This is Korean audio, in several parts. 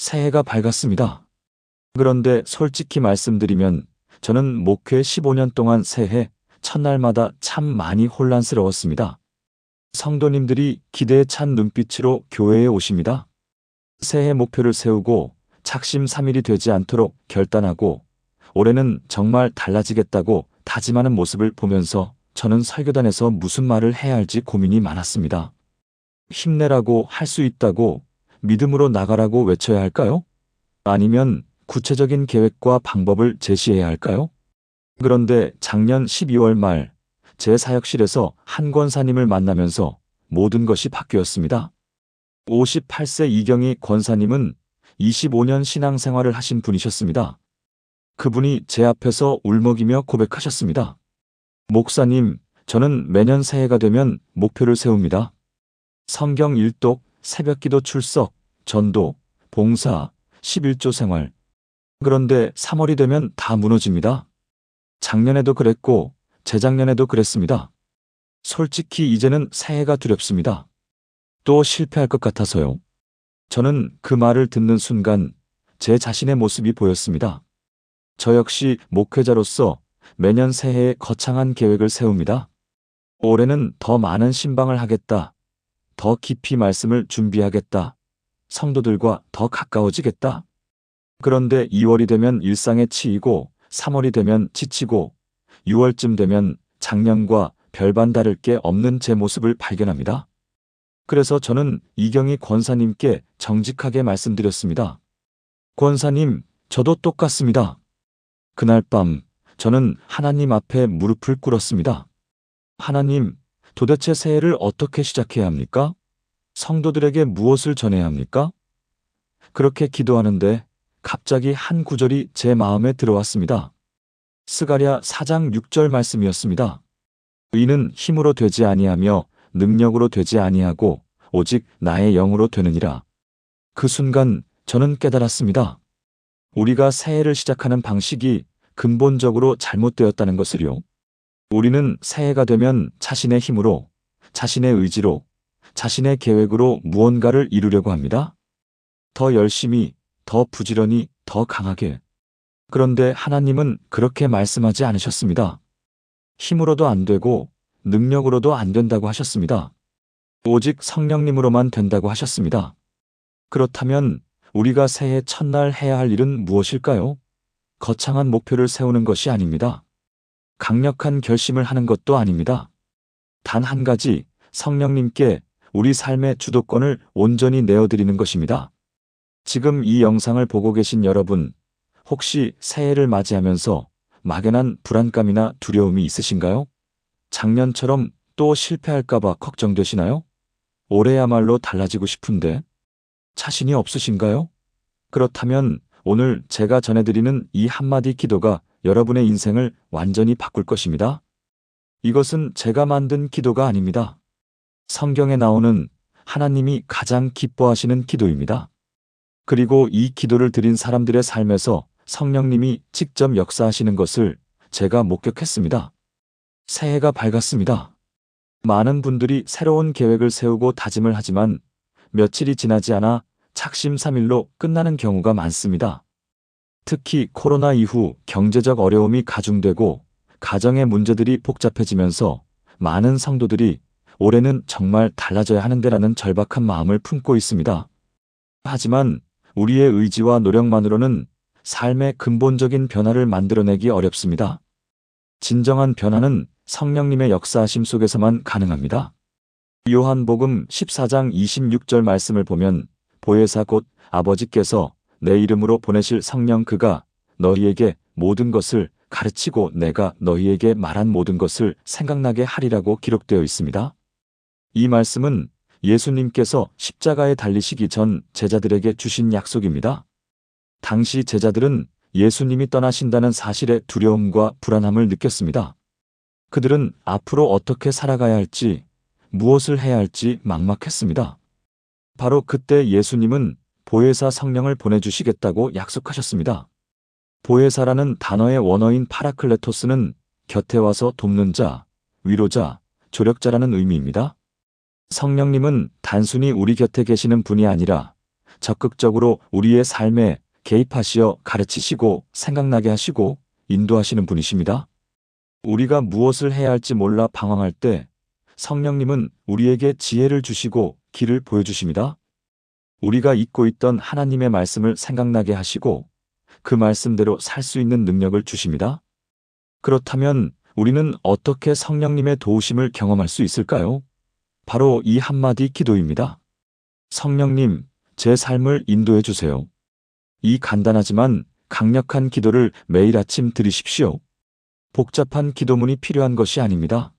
새해가 밝았습니다. 그런데 솔직히 말씀드리면 저는 목회 15년 동안 새해 첫날마다 참 많이 혼란스러웠습니다. 성도님들이 기대에 찬 눈빛으로 교회에 오십니다. 새해 목표를 세우고 작심삼일이 되지 않도록 결단하고 올해는 정말 달라지겠다고 다짐하는 모습을 보면서 저는 설교단에서 무슨 말을 해야 할지 고민이 많았습니다. 힘내라고 할 수 있다고 믿음으로 나가라고 외쳐야 할까요? 아니면 구체적인 계획과 방법을 제시해야 할까요? 그런데 작년 12월 말 제 사역실에서 한 권사님을 만나면서 모든 것이 바뀌었습니다. 58세 이경희 권사님은 25년 신앙생활을 하신 분이셨습니다. 그분이 제 앞에서 울먹이며 고백하셨습니다. 목사님, 저는 매년 새해가 되면 목표를 세웁니다. 성경 일독, 새벽기도 출석, 전도, 봉사, 11조 생활. 그런데 3월이 되면 다 무너집니다. 작년에도 그랬고 재작년에도 그랬습니다. 솔직히 이제는 새해가 두렵습니다. 또 실패할 것 같아서요. 저는 그 말을 듣는 순간 제 자신의 모습이 보였습니다. 저 역시 목회자로서 매년 새해에 거창한 계획을 세웁니다. 올해는 더 많은 신방을 하겠다. 더 깊이 말씀을 준비하겠다. 성도들과 더 가까워지겠다. 그런데 2월이 되면 일상에 치이고 3월이 되면 지치고 6월쯤 되면 작년과 별반 다를 게 없는 제 모습을 발견합니다. 그래서 저는 이경희 권사님께 정직하게 말씀드렸습니다. 권사님, 저도 똑같습니다. 그날 밤 저는 하나님 앞에 무릎을 꿇었습니다. 하나님, 도대체 새해를 어떻게 시작해야 합니까? 성도들에게 무엇을 전해야 합니까? 그렇게 기도하는데 갑자기 한 구절이 제 마음에 들어왔습니다. 스가랴 4장 6절 말씀이었습니다. 의는 힘으로 되지 아니하며 능력으로 되지 아니하고 오직 나의 영으로 되느니라. 그 순간 저는 깨달았습니다. 우리가 새해를 시작하는 방식이 근본적으로 잘못되었다는 것을요. 우리는 새해가 되면 자신의 힘으로, 자신의 의지로, 자신의 계획으로 무언가를 이루려고 합니다. 더 열심히, 더 부지런히, 더 강하게. 그런데 하나님은 그렇게 말씀하지 않으셨습니다. 힘으로도 안 되고 능력으로도 안 된다고 하셨습니다. 오직 성령님으로만 된다고 하셨습니다. 그렇다면 우리가 새해 첫날 해야 할 일은 무엇일까요? 거창한 목표를 세우는 것이 아닙니다. 강력한 결심을 하는 것도 아닙니다. 단 한 가지, 성령님께 우리 삶의 주도권을 온전히 내어드리는 것입니다. 지금 이 영상을 보고 계신 여러분, 혹시 새해를 맞이하면서 막연한 불안감이나 두려움이 있으신가요? 작년처럼 또 실패할까봐 걱정되시나요? 올해야말로 달라지고 싶은데 자신이 없으신가요? 그렇다면 오늘 제가 전해드리는 이 한마디 기도가 여러분의 인생을 완전히 바꿀 것입니다. 이것은 제가 만든 기도가 아닙니다. 성경에 나오는 하나님이 가장 기뻐하시는 기도입니다. 그리고 이 기도를 드린 사람들의 삶에서 성령님이 직접 역사하시는 것을 제가 목격했습니다. 새해가 밝았습니다. 많은 분들이 새로운 계획을 세우고 다짐을 하지만 며칠이 지나지 않아 작심삼일로 끝나는 경우가 많습니다. 특히 코로나 이후 경제적 어려움이 가중되고 가정의 문제들이 복잡해지면서 많은 성도들이 올해는 정말 달라져야 하는데라는 절박한 마음을 품고 있습니다. 하지만 우리의 의지와 노력만으로는 삶의 근본적인 변화를 만들어내기 어렵습니다. 진정한 변화는 성령님의 역사하심 속에서만 가능합니다. 요한복음 14장 26절 말씀을 보면 보혜사 곧 아버지께서 내 이름으로 보내실 성령 그가 너희에게 모든 것을 가르치고 내가 너희에게 말한 모든 것을 생각나게 하리라고 기록되어 있습니다. 이 말씀은 예수님께서 십자가에 달리시기 전 제자들에게 주신 약속입니다. 당시 제자들은 예수님이 떠나신다는 사실에 두려움과 불안함을 느꼈습니다. 그들은 앞으로 어떻게 살아가야 할지, 무엇을 해야 할지 막막했습니다. 바로 그때 예수님은 보혜사 성령을 보내주시겠다고 약속하셨습니다. 보혜사라는 단어의 원어인 파라클레토스는 곁에 와서 돕는 자, 위로자, 조력자라는 의미입니다. 성령님은 단순히 우리 곁에 계시는 분이 아니라 적극적으로 우리의 삶에 개입하시어 가르치시고 생각나게 하시고 인도하시는 분이십니다. 우리가 무엇을 해야 할지 몰라 방황할 때 성령님은 우리에게 지혜를 주시고 길을 보여주십니다. 우리가 잊고 있던 하나님의 말씀을 생각나게 하시고 그 말씀대로 살 수 있는 능력을 주십니다. 그렇다면 우리는 어떻게 성령님의 도우심을 경험할 수 있을까요? 바로 이 한마디 기도입니다. 성령님, 제 삶을 인도해 주세요. 이 간단하지만 강력한 기도를 매일 아침 드리십시오. 복잡한 기도문이 필요한 것이 아닙니다.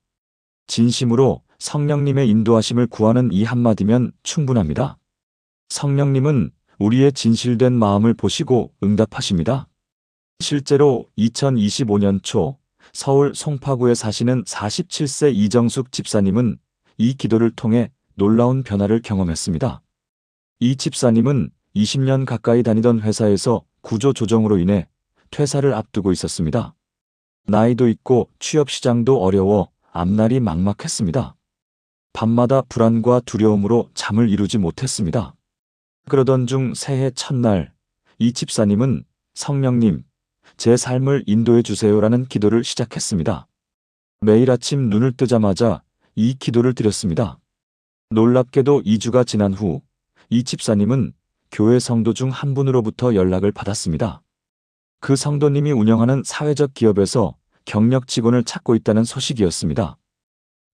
진심으로 성령님의 인도하심을 구하는 이 한마디면 충분합니다. 성령님은 우리의 진실된 마음을 보시고 응답하십니다. 실제로 2025년 초 서울 송파구에 사시는 47세 이정숙 집사님은 이 기도를 통해 놀라운 변화를 경험했습니다. 이 집사님은 20년 가까이 다니던 회사에서 구조 조정으로 인해 퇴사를 앞두고 있었습니다. 나이도 있고 취업 시장도 어려워 앞날이 막막했습니다. 밤마다 불안과 두려움으로 잠을 이루지 못했습니다. 그러던 중 새해 첫날 이 집사님은 성령님, 제 삶을 인도해 주세요라는 기도를 시작했습니다. 매일 아침 눈을 뜨자마자 이 기도를 드렸습니다. 놀랍게도 2주가 지난 후 이 집사님은 교회 성도 중 한 분으로부터 연락을 받았습니다. 그 성도님이 운영하는 사회적 기업에서 경력 직원을 찾고 있다는 소식이었습니다.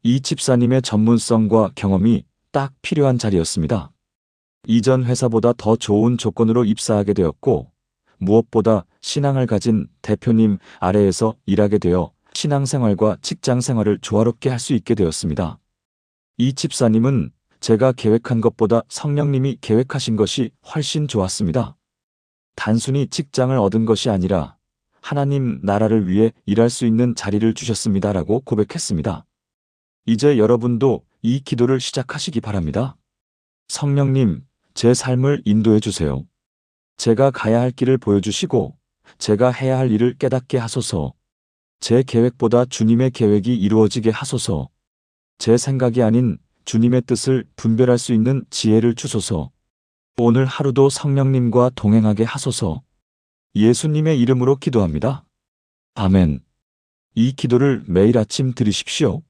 이 집사님의 전문성과 경험이 딱 필요한 자리였습니다. 이전 회사보다 더 좋은 조건으로 입사하게 되었고 무엇보다 신앙을 가진 대표님 아래에서 일하게 되어 신앙생활과 직장생활을 조화롭게 할 수 있게 되었습니다. 이 집사님은 제가 계획한 것보다 성령님이 계획하신 것이 훨씬 좋았습니다. 단순히 직장을 얻은 것이 아니라 하나님 나라를 위해 일할 수 있는 자리를 주셨습니다라고 고백했습니다. 이제 여러분도 이 기도를 시작하시기 바랍니다. 성령님, 제 삶을 인도해 주세요. 제가 가야 할 길을 보여주시고 제가 해야 할 일을 깨닫게 하소서. 제 계획보다 주님의 계획이 이루어지게 하소서. 제 생각이 아닌 주님의 뜻을 분별할 수 있는 지혜를 주소서. 오늘 하루도 성령님과 동행하게 하소서. 예수님의 이름으로 기도합니다. 아멘. 이 기도를 매일 아침 드리십시오.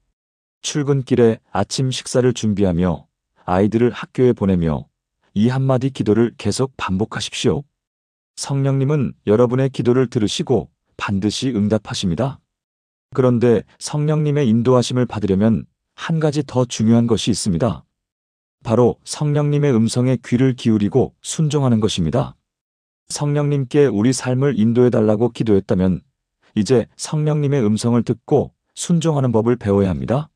출근길에 아침 식사를 준비하며 아이들을 학교에 보내며 이 한마디 기도를 계속 반복하십시오. 성령님은 여러분의 기도를 들으시고 반드시 응답하십니다. 그런데 성령님의 인도하심을 받으려면 한 가지 더 중요한 것이 있습니다. 바로 성령님의 음성에 귀를 기울이고 순종하는 것입니다. 성령님께 우리 삶을 인도해달라고 기도했다면 이제 성령님의 음성을 듣고 순종하는 법을 배워야 합니다.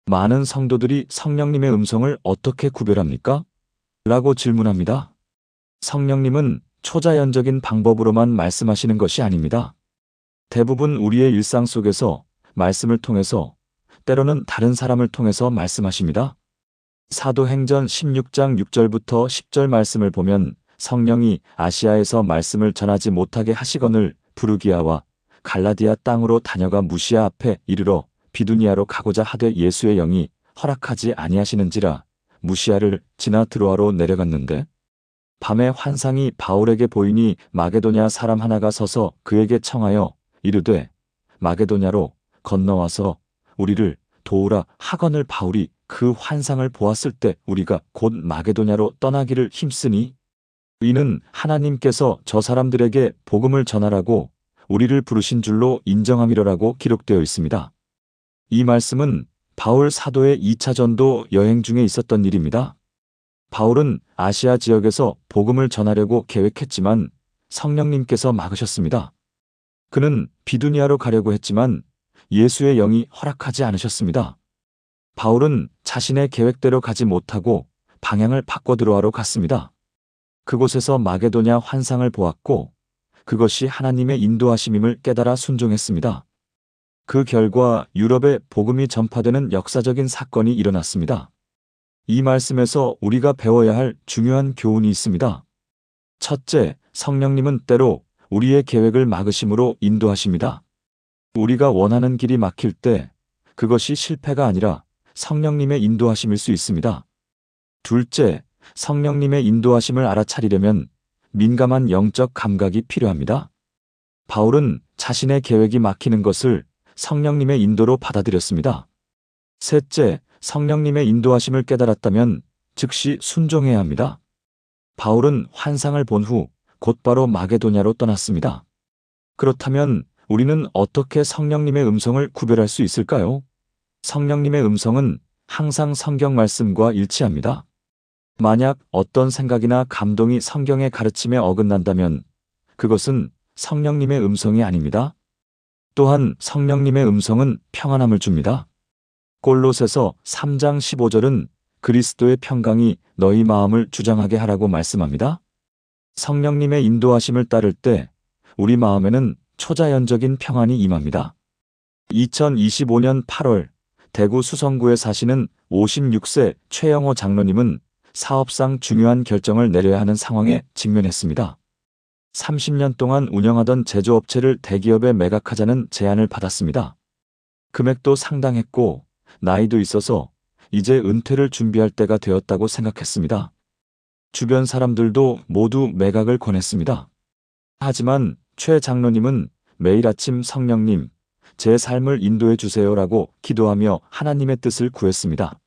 많은 성도들이 성령님의 음성을 어떻게 구별합니까? 라고 질문합니다. 성령님은 초자연적인 방법으로만 말씀하시는 것이 아닙니다. 대부분 우리의 일상 속에서 말씀을 통해서 때로는 다른 사람을 통해서 말씀하십니다. 사도행전 16장 6절부터 10절 말씀을 보면 성령이 아시아에서 말씀을 전하지 못하게 하시거늘 부르기아와 갈라디아 땅으로 다녀가 무시아 앞에 이르러 비두니아로 가고자 하되 예수의 영이 허락하지 아니하시는지라 무시아를 지나 드로아로 내려갔는데 밤에 환상이 바울에게 보이니 마게도냐 사람 하나가 서서 그에게 청하여 이르되 마게도냐로 건너와서 우리를 도우라 하거늘 바울이 그 환상을 보았을 때 우리가 곧 마게도냐로 떠나기를 힘쓰니 이는 하나님께서 저 사람들에게 복음을 전하라고 우리를 부르신 줄로 인정함이로라고 기록되어 있습니다. 이 말씀은 바울 사도의 2차 전도 여행 중에 있었던 일입니다. 바울은 아시아 지역에서 복음을 전하려고 계획했지만 성령님께서 막으셨습니다. 그는 비두니아로 가려고 했지만 예수의 영이 허락하지 않으셨습니다. 바울은 자신의 계획대로 가지 못하고 방향을 바꿔 드로아로 갔습니다. 그곳에서 마게도냐 환상을 보았고 그것이 하나님의 인도하심임을 깨달아 순종했습니다. 그 결과 유럽에 복음이 전파되는 역사적인 사건이 일어났습니다. 이 말씀에서 우리가 배워야 할 중요한 교훈이 있습니다. 첫째, 성령님은 때로 우리의 계획을 막으심으로 인도하십니다. 우리가 원하는 길이 막힐 때 그것이 실패가 아니라 성령님의 인도하심일 수 있습니다. 둘째, 성령님의 인도하심을 알아차리려면 민감한 영적 감각이 필요합니다. 바울은 자신의 계획이 막히는 것을 성령님의 인도로 받아들였습니다. 셋째, 성령님의 인도하심을 깨달았다면 즉시 순종해야 합니다. 바울은 환상을 본 후 곧바로 마게도냐로 떠났습니다. 그렇다면 우리는 어떻게 성령님의 음성을 구별할 수 있을까요? 성령님의 음성은 항상 성경 말씀과 일치합니다. 만약 어떤 생각이나 감동이 성경의 가르침에 어긋난다면 그것은 성령님의 음성이 아닙니다. 또한 성령님의 음성은 평안함을 줍니다. 골로새서 3장 15절은 그리스도의 평강이 너희 마음을 주장하게 하라고 말씀합니다. 성령님의 인도하심을 따를 때 우리 마음에는 초자연적인 평안이 임합니다. 2025년 8월 대구 수성구에 사시는 56세 최영호 장로님은 사업상 중요한 결정을 내려야 하는 상황에 직면했습니다. 30년 동안 운영하던 제조업체를 대기업에 매각하자는 제안을 받았습니다. 금액도 상당했고 나이도 있어서 이제 은퇴를 준비할 때가 되었다고 생각했습니다. 주변 사람들도 모두 매각을 권했습니다. 하지만 최 장로님은 매일 아침 성령님, 제 삶을 인도해 주세요라고 기도하며 하나님의 뜻을 구했습니다.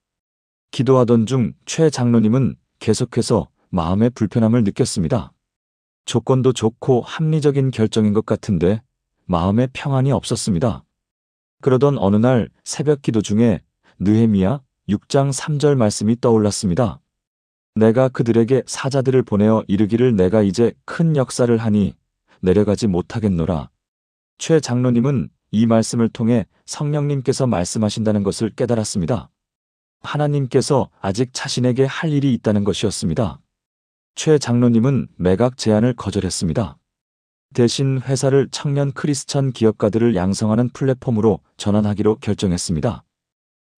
기도하던 중 최 장로님은 계속해서 마음의 불편함을 느꼈습니다. 조건도 좋고 합리적인 결정인 것 같은데 마음에 평안이 없었습니다. 그러던 어느 날 새벽 기도 중에 느헤미야 6장 3절 말씀이 떠올랐습니다. 내가 그들에게 사자들을 보내어 이르기를 내가 이제 큰 역사를 하니 내려가지 못하겠노라. 최 장로님은 이 말씀을 통해 성령님께서 말씀하신다는 것을 깨달았습니다. 하나님께서 아직 자신에게 할 일이 있다는 것이었습니다. 최 장로님은 매각 제안을 거절했습니다. 대신 회사를 청년 크리스천 기업가들을 양성하는 플랫폼으로 전환하기로 결정했습니다.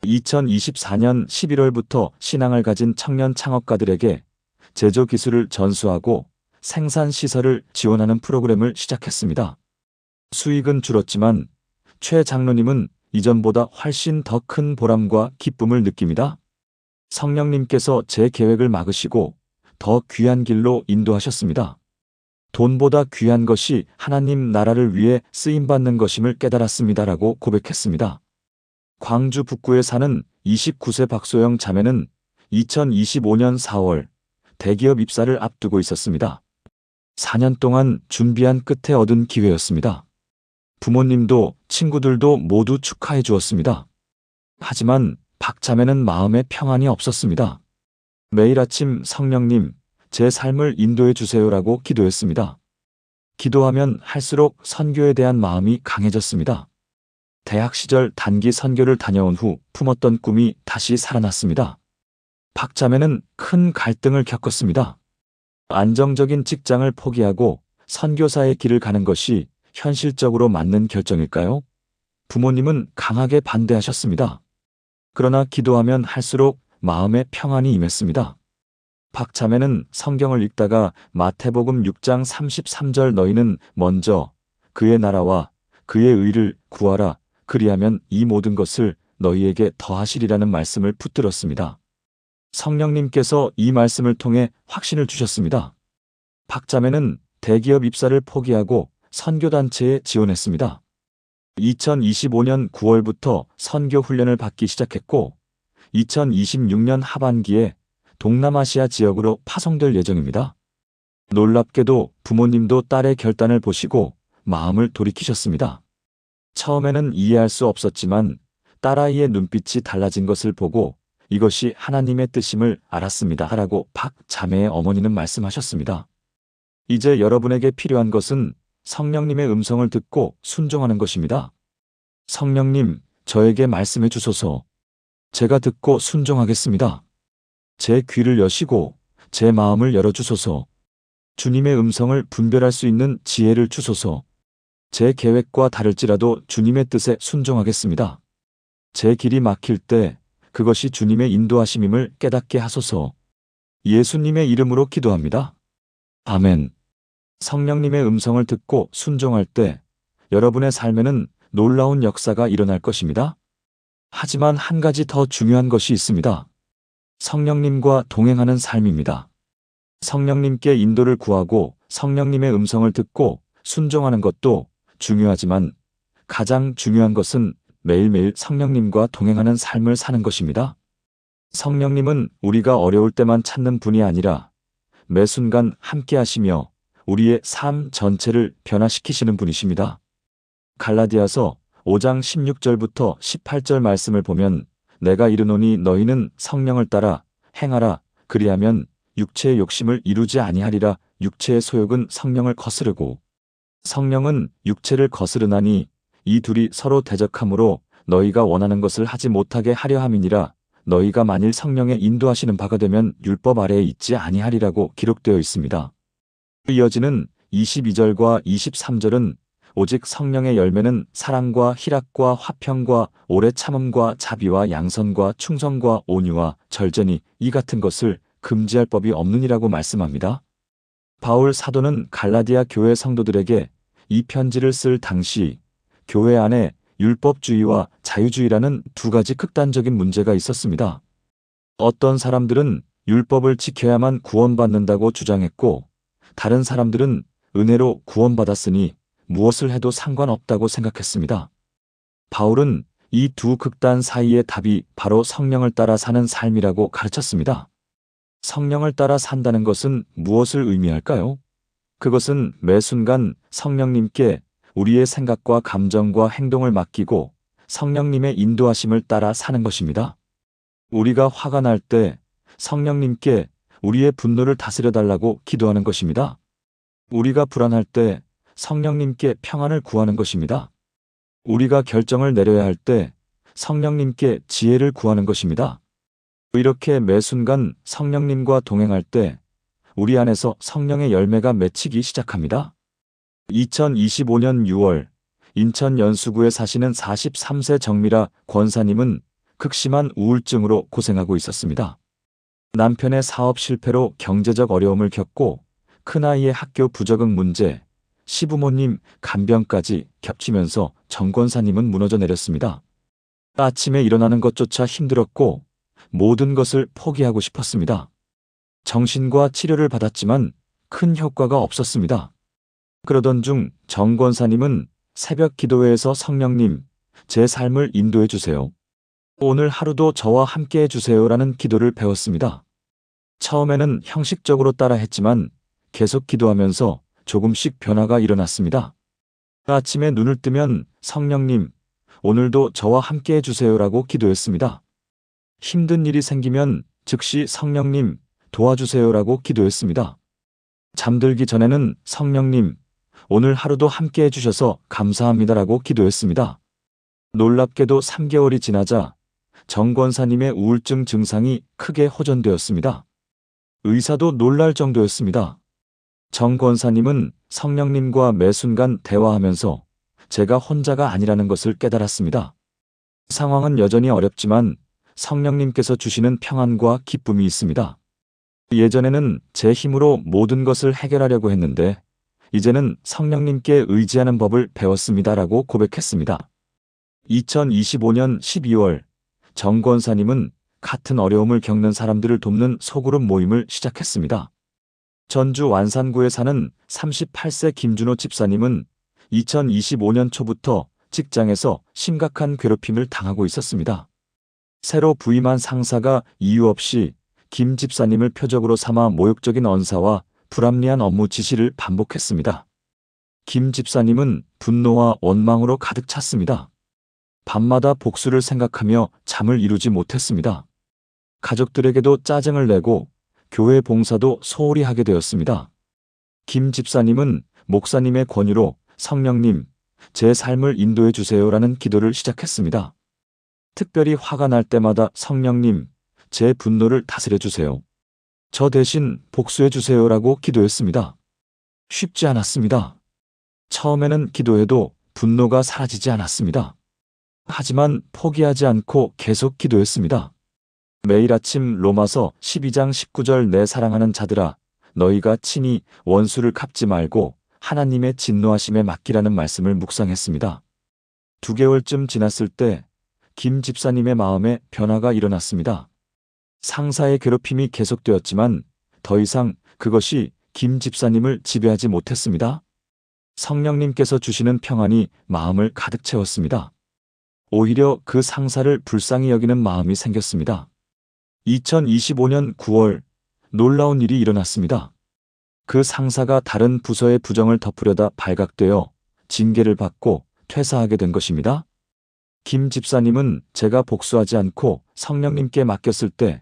2024년 11월부터 신앙을 가진 청년 창업가들에게 제조 기술을 전수하고 생산 시설을 지원하는 프로그램을 시작했습니다. 수익은 줄었지만 최 장로님은 이전보다 훨씬 더 큰 보람과 기쁨을 느낍니다. 성령님께서 제 계획을 막으시고 더 귀한 길로 인도하셨습니다. 돈보다 귀한 것이 하나님 나라를 위해 쓰임받는 것임을 깨달았습니다라고 고백했습니다. 광주 북구에 사는 29세 박소영 자매는 2025년 4월 대기업 입사를 앞두고 있었습니다. 4년 동안 준비한 끝에 얻은 기회였습니다. 부모님도 친구들도 모두 축하해 주었습니다. 하지만 박 자매는 마음에 평안이 없었습니다. 매일 아침 성령님, 제 삶을 인도해 주세요라고 기도했습니다. 기도하면 할수록 선교에 대한 마음이 강해졌습니다. 대학 시절 단기 선교를 다녀온 후 품었던 꿈이 다시 살아났습니다. 박 자매는 큰 갈등을 겪었습니다. 안정적인 직장을 포기하고 선교사의 길을 가는 것이 현실적으로 맞는 결정일까요? 부모님은 강하게 반대하셨습니다. 그러나 기도하면 할수록 마음에 평안이 임했습니다. 박 자매는 성경을 읽다가 마태복음 6장 33절 너희는 먼저 그의 나라와 그의 의를 구하라 그리하면 이 모든 것을 너희에게 더하시리라는 말씀을 붙들었습니다. 성령님께서 이 말씀을 통해 확신을 주셨습니다. 박 자매는 대기업 입사를 포기하고 선교단체에 지원했습니다. 2025년 9월부터 선교 훈련을 받기 시작했고 2026년 하반기에 동남아시아 지역으로 파송될 예정입니다. 놀랍게도 부모님도 딸의 결단을 보시고 마음을 돌이키셨습니다. 처음에는 이해할 수 없었지만 딸아이의 눈빛이 달라진 것을 보고 이것이 하나님의 뜻임을 알았습니다. 라고 박 자매의 어머니는 말씀하셨습니다. 이제 여러분에게 필요한 것은 성령님의 음성을 듣고 순종하는 것입니다. 성령님, 저에게 말씀해 주소서. 제가 듣고 순종하겠습니다. 제 귀를 여시고 제 마음을 열어주소서. 주님의 음성을 분별할 수 있는 지혜를 주소서. 제 계획과 다를지라도 주님의 뜻에 순종하겠습니다. 제 길이 막힐 때 그것이 주님의 인도하심임을 깨닫게 하소서. 예수님의 이름으로 기도합니다. 아멘. 성령님의 음성을 듣고 순종할 때 여러분의 삶에는 놀라운 역사가 일어날 것입니다. 하지만 한 가지 더 중요한 것이 있습니다. 성령님과 동행하는 삶입니다. 성령님께 인도를 구하고 성령님의 음성을 듣고 순종하는 것도 중요하지만 가장 중요한 것은 매일매일 성령님과 동행하는 삶을 사는 것입니다. 성령님은 우리가 어려울 때만 찾는 분이 아니라 매 순간 함께 하시며 우리의 삶 전체를 변화시키시는 분이십니다. 갈라디아서 5장 16절부터 18절 말씀을 보면 내가 이르노니 너희는 성령을 따라 행하라. 그리하면 육체의 욕심을 이루지 아니하리라. 육체의 소욕은 성령을 거스르고 성령은 육체를 거스르나니 이 둘이 서로 대적하므로 너희가 원하는 것을 하지 못하게 하려 함이니라. 너희가 만일 성령의 인도하시는 바가 되면 율법 아래에 있지 아니하리라고 기록되어 있습니다. 이어지는 22절과 23절은 오직 성령의 열매는 사랑과 희락과 화평과 오래 참음과 자비와 양선과 충성과 온유와 절제니 이 같은 것을 금지할 법이 없느니라고 말씀합니다. 바울 사도는 갈라디아 교회 성도들에게 이 편지를 쓸 당시 교회 안에 율법주의와 자유주의라는 두 가지 극단적인 문제가 있었습니다. 어떤 사람들은 율법을 지켜야만 구원받는다고 주장했고 다른 사람들은 은혜로 구원받았으니 무엇을 해도 상관없다고 생각했습니다. 바울은 이 두 극단 사이의 답이 바로 성령을 따라 사는 삶이라고 가르쳤습니다. 성령을 따라 산다는 것은 무엇을 의미할까요? 그것은 매 순간 성령님께 우리의 생각과 감정과 행동을 맡기고 성령님의 인도하심을 따라 사는 것입니다. 우리가 화가 날 때 성령님께 우리의 분노를 다스려 달라고 기도하는 것입니다. 우리가 불안할 때 성령님께 평안을 구하는 것입니다. 우리가 결정을 내려야 할 때 성령님께 지혜를 구하는 것입니다. 이렇게 매 순간 성령님과 동행할 때 우리 안에서 성령의 열매가 맺히기 시작합니다. 2025년 6월 인천 연수구에 사시는 43세 정미라 권사님은 극심한 우울증으로 고생하고 있었습니다. 남편의 사업 실패로 경제적 어려움을 겪고 큰아이의 학교 부적응 문제, 시부모님 간병까지 겹치면서 정 권사님은 무너져 내렸습니다. 아침에 일어나는 것조차 힘들었고 모든 것을 포기하고 싶었습니다. 정신과 치료를 받았지만 큰 효과가 없었습니다. 그러던 중 정 권사님은 새벽 기도회에서 성령님, 제 삶을 인도해 주세요. 오늘 하루도 저와 함께 해주세요라는 기도를 배웠습니다. 처음에는 형식적으로 따라 했지만 계속 기도하면서 조금씩 변화가 일어났습니다. 아침에 눈을 뜨면 성령님, 오늘도 저와 함께 해주세요라고 기도했습니다. 힘든 일이 생기면 즉시 성령님, 도와주세요라고 기도했습니다. 잠들기 전에는 성령님, 오늘 하루도 함께 해주셔서 감사합니다라고 기도했습니다. 놀랍게도 3개월이 지나자 정 권사님의 우울증 증상이 크게 호전되었습니다. 의사도 놀랄 정도였습니다. 정 권사님은 성령님과 매 순간 대화하면서 제가 혼자가 아니라는 것을 깨달았습니다. 상황은 여전히 어렵지만 성령님께서 주시는 평안과 기쁨이 있습니다. 예전에는 제 힘으로 모든 것을 해결하려고 했는데 이제는 성령님께 의지하는 법을 배웠습니다라고 고백했습니다. 2025년 12월 정 권사님은 같은 어려움을 겪는 사람들을 돕는 소그룹 모임을 시작했습니다. 전주 완산구에 사는 38세 김준호 집사님은 2025년 초부터 직장에서 심각한 괴롭힘을 당하고 있었습니다. 새로 부임한 상사가 이유 없이 김 집사님을 표적으로 삼아 모욕적인 언사와 불합리한 업무 지시를 반복했습니다. 김 집사님은 분노와 원망으로 가득 찼습니다. 밤마다 복수를 생각하며 잠을 이루지 못했습니다. 가족들에게도 짜증을 내고 교회 봉사도 소홀히 하게 되었습니다. 김 집사님은 목사님의 권유로 성령님, 제 삶을 인도해 주세요라는 기도를 시작했습니다. 특별히 화가 날 때마다 성령님, 제 분노를 다스려 주세요. 저 대신 복수해 주세요라고 기도했습니다. 쉽지 않았습니다. 처음에는 기도해도 분노가 사라지지 않았습니다. 하지만 포기하지 않고 계속 기도했습니다. 매일 아침 로마서 12장 19절 내 사랑하는 자들아 너희가 친히 원수를 갚지 말고 하나님의 진노하심에 맡기라는 말씀을 묵상했습니다. 2개월쯤 지났을 때 김 집사님의 마음에 변화가 일어났습니다. 상사의 괴롭힘이 계속되었지만 더 이상 그것이 김 집사님을 지배하지 못했습니다. 성령님께서 주시는 평안이 마음을 가득 채웠습니다. 오히려 그 상사를 불쌍히 여기는 마음이 생겼습니다. 2025년 9월 놀라운 일이 일어났습니다. 그 상사가 다른 부서의 부정을 덮으려다 발각되어 징계를 받고 퇴사하게 된 것입니다. 김 집사님은 제가 복수하지 않고 성령님께 맡겼을 때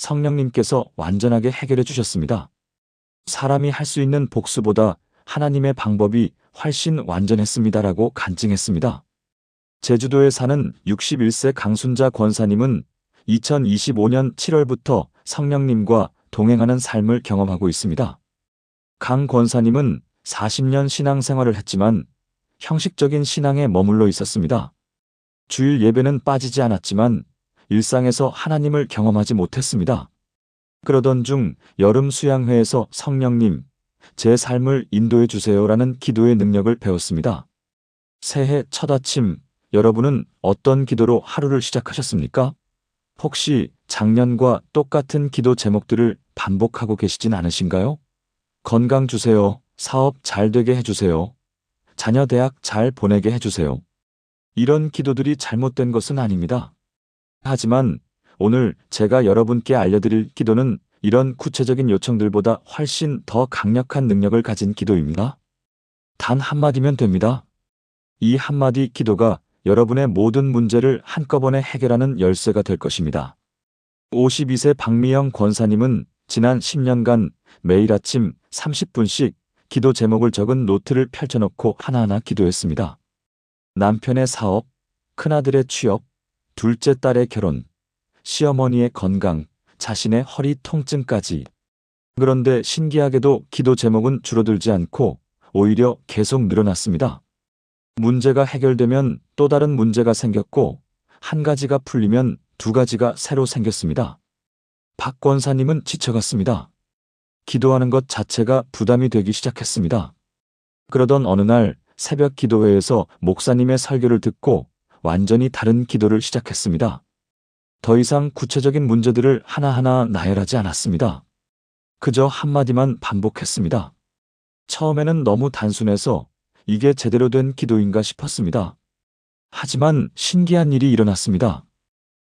성령님께서 완전하게 해결해 주셨습니다. 사람이 할 수 있는 복수보다 하나님의 방법이 훨씬 완전했습니다라고 간증했습니다. 제주도에 사는 61세 강순자 권사님은 2025년 7월부터 성령님과 동행하는 삶을 경험하고 있습니다. 강 권사님은 40년 신앙생활을 했지만 형식적인 신앙에 머물러 있었습니다. 주일 예배는 빠지지 않았지만 일상에서 하나님을 경험하지 못했습니다. 그러던 중 여름 수양회에서 성령님, 제 삶을 인도해 주세요라는 기도의 능력을 배웠습니다. 새해 첫 아침, 여러분은 어떤 기도로 하루를 시작하셨습니까? 혹시 작년과 똑같은 기도 제목들을 반복하고 계시진 않으신가요? 건강 주세요. 사업 잘 되게 해주세요. 자녀 대학 잘 보내게 해주세요. 이런 기도들이 잘못된 것은 아닙니다. 하지만 오늘 제가 여러분께 알려드릴 기도는 이런 구체적인 요청들보다 훨씬 더 강력한 능력을 가진 기도입니다. 단 한마디면 됩니다. 이 한마디 기도가 여러분의 모든 문제를 한꺼번에 해결하는 열쇠가 될 것입니다. 52세 박미영 권사님은 지난 10년간 매일 아침 30분씩 기도 제목을 적은 노트를 펼쳐놓고 하나하나 기도했습니다. 남편의 사업, 큰아들의 취업, 둘째 딸의 결혼, 시어머니의 건강, 자신의 허리 통증까지. 그런데 신기하게도 기도 제목은 줄어들지 않고 오히려 계속 늘어났습니다. 문제가 해결되면 또 다른 문제가 생겼고 한 가지가 풀리면 두 가지가 새로 생겼습니다. 박 권사님은 지쳐갔습니다. 기도하는 것 자체가 부담이 되기 시작했습니다. 그러던 어느 날 새벽 기도회에서 목사님의 설교를 듣고 완전히 다른 기도를 시작했습니다. 더 이상 구체적인 문제들을 하나하나 나열하지 않았습니다. 그저 한마디만 반복했습니다. 처음에는 너무 단순해서 이게 제대로 된 기도인가 싶었습니다. 하지만 신기한 일이 일어났습니다.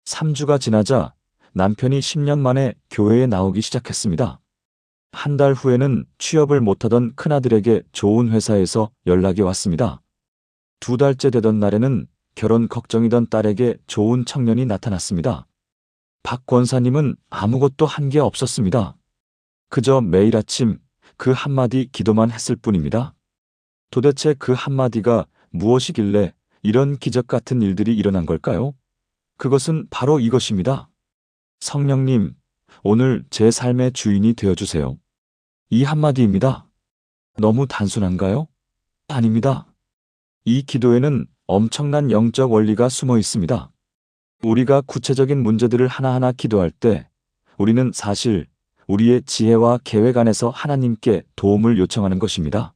3주가 지나자 남편이 10년 만에 교회에 나오기 시작했습니다. 한 달 후에는 취업을 못하던 큰아들에게 좋은 회사에서 연락이 왔습니다. 2달째 되던 날에는 결혼 걱정이던 딸에게 좋은 청년이 나타났습니다. 박 권사님은 아무것도 한 게 없었습니다. 그저 매일 아침 그 한마디 기도만 했을 뿐입니다. 도대체 그 한마디가 무엇이길래 이런 기적 같은 일들이 일어난 걸까요? 그것은 바로 이것입니다. 성령님, 오늘 제 삶의 주인이 되어주세요. 이 한마디입니다. 너무 단순한가요? 아닙니다. 이 기도에는 엄청난 영적 원리가 숨어 있습니다. 우리가 구체적인 문제들을 하나하나 기도할 때 우리는 사실 우리의 지혜와 계획 안에서 하나님께 도움을 요청하는 것입니다.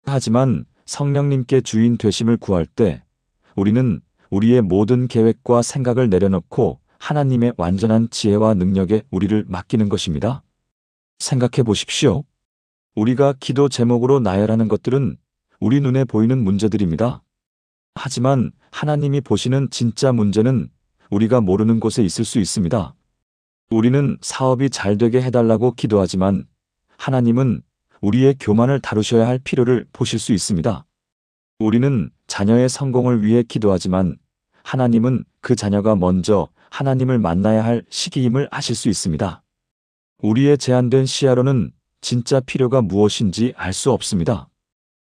하지만 성령님께 주인 되심을 구할 때 우리는 우리의 모든 계획과 생각을 내려놓고 하나님의 완전한 지혜와 능력에 우리를 맡기는 것입니다. 생각해 보십시오. 우리가 기도 제목으로 나열하는 것들은 우리 눈에 보이는 문제들입니다. 하지만 하나님이 보시는 진짜 문제는 우리가 모르는 곳에 있을 수 있습니다. 우리는 사업이 잘 되게 해달라고 기도하지만 하나님은 우리의 교만을 다루셔야 할 필요를 보실 수 있습니다. 우리는 자녀의 성공을 위해 기도하지만 하나님은 그 자녀가 먼저 하나님을 만나야 할 시기임을 아실 수 있습니다. 우리의 제한된 시야로는 진짜 필요가 무엇인지 알 수 없습니다.